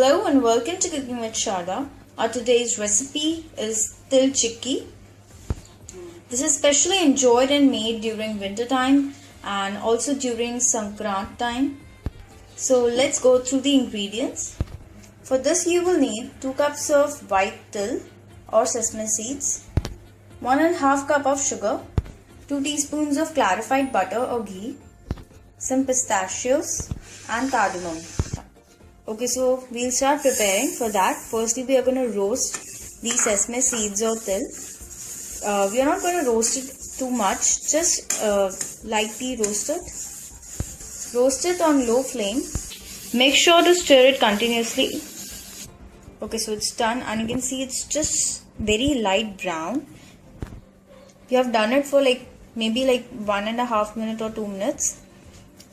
Hello and welcome to Cooking with Sharda. Our today's recipe is Til Chikki. This is specially enjoyed and made during winter time and also during sankranti time. So let's go through the ingredients. For this you will need 2 cups of white til or sesame seeds, 1.5 cup of sugar, 2 teaspoons of clarified butter or ghee, some pistachios and cardamom. Okay, so we'll start preparing for that. Firstly, we are going to roast these sesame seeds or til. We are not going to roast it too much, just lightly roast it. Roast it on low flame. Make sure to stir it continuously. Okay, so it's done and you can see it's just very light brown. We have done it for maybe 1.5 minutes or 2 minutes.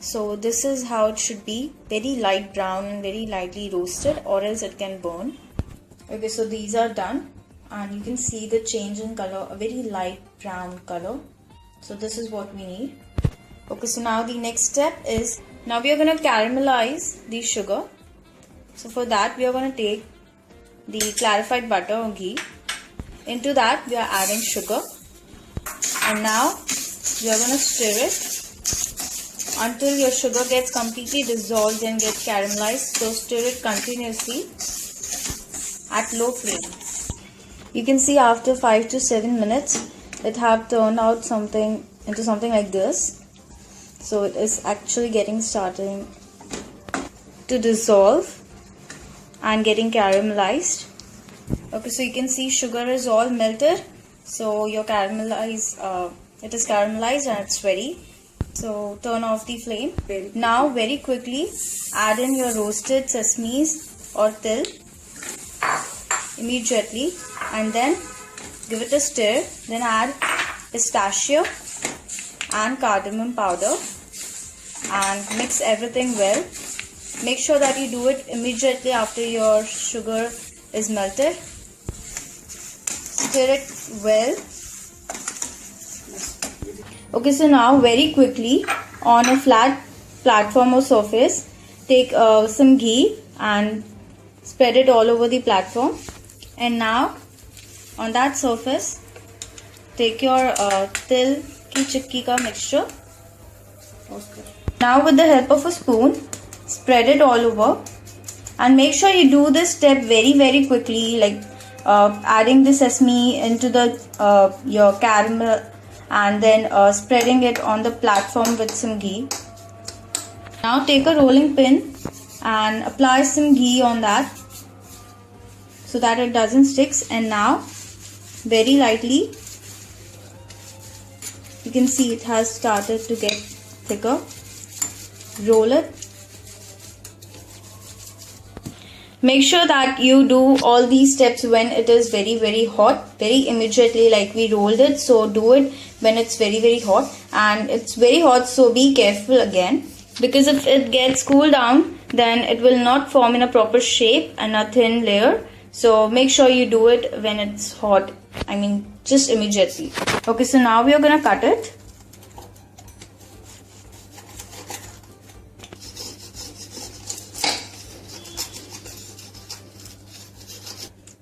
So this is how it should be, very light brown and very lightly roasted, or else it can burn. Okay, so these are done and you can see the change in color, a very light brown color. So this is what we need. Okay, so now the next step is, now we are going to caramelize the sugar. So for that we are going to take the clarified butter or ghee. Into that we are adding sugar, and now we are going to stir it until your sugar gets completely dissolved and gets caramelized. So stir it continuously at low flame. You can see after 5 to 7 minutes it have turned out into something like this. So it is actually starting to dissolve and getting caramelized. Okay, so you can see sugar is all melted. So your it is caramelized and it's ready. So turn off the flame. Now very quickly add in your roasted sesames or til immediately, and then give it a stir. Then add pistachio and cardamom powder and mix everything well. Make sure that you do it immediately after your sugar is melted. Stir it well. Okay, so now very quickly on a flat platform or surface, take some ghee and spread it all over the platform. And now on that surface, take your til ki chikki ka mixture. Okay. Now with the help of a spoon, spread it all over and make sure you do this step very quickly, adding the sesame into the your caramel, and then spreading it on the platform with some ghee. Now take a rolling pin and apply some ghee on that so that it doesn't stick. And now very lightly, you can see it has started to get thicker. Roll it. Make sure that you do all these steps when it is very hot, very immediately, like we rolled it. So do it when it's very hot, and it's very hot, so be careful again, because if it gets cooled down then it will not form in a proper shape and a thin layer. So make sure you do it when it's hot, just immediately. Okay, so now we are gonna cut it.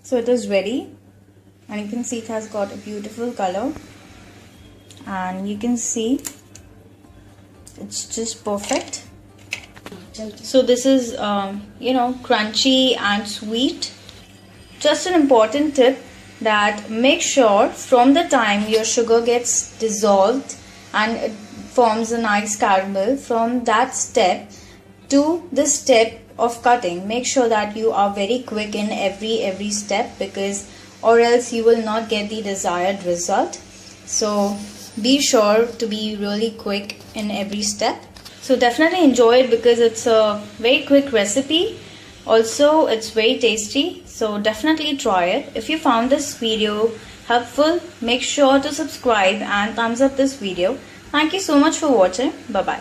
So it is ready and you can see it has got a beautiful color, and you can see it's just perfect. So this is crunchy and sweet. Just an important tip, that make sure from the time your sugar gets dissolved and it forms a nice caramel, from that step to the step of cutting, make sure that you are very quick in every step, because or else you will not get the desired result. So be sure to be really quick in every step. So definitely enjoy it, because it's a very quick recipe. Also it's very tasty, so definitely try it. If you found this video helpful, make sure to subscribe and thumbs up this video. Thank you so much for watching. Bye bye.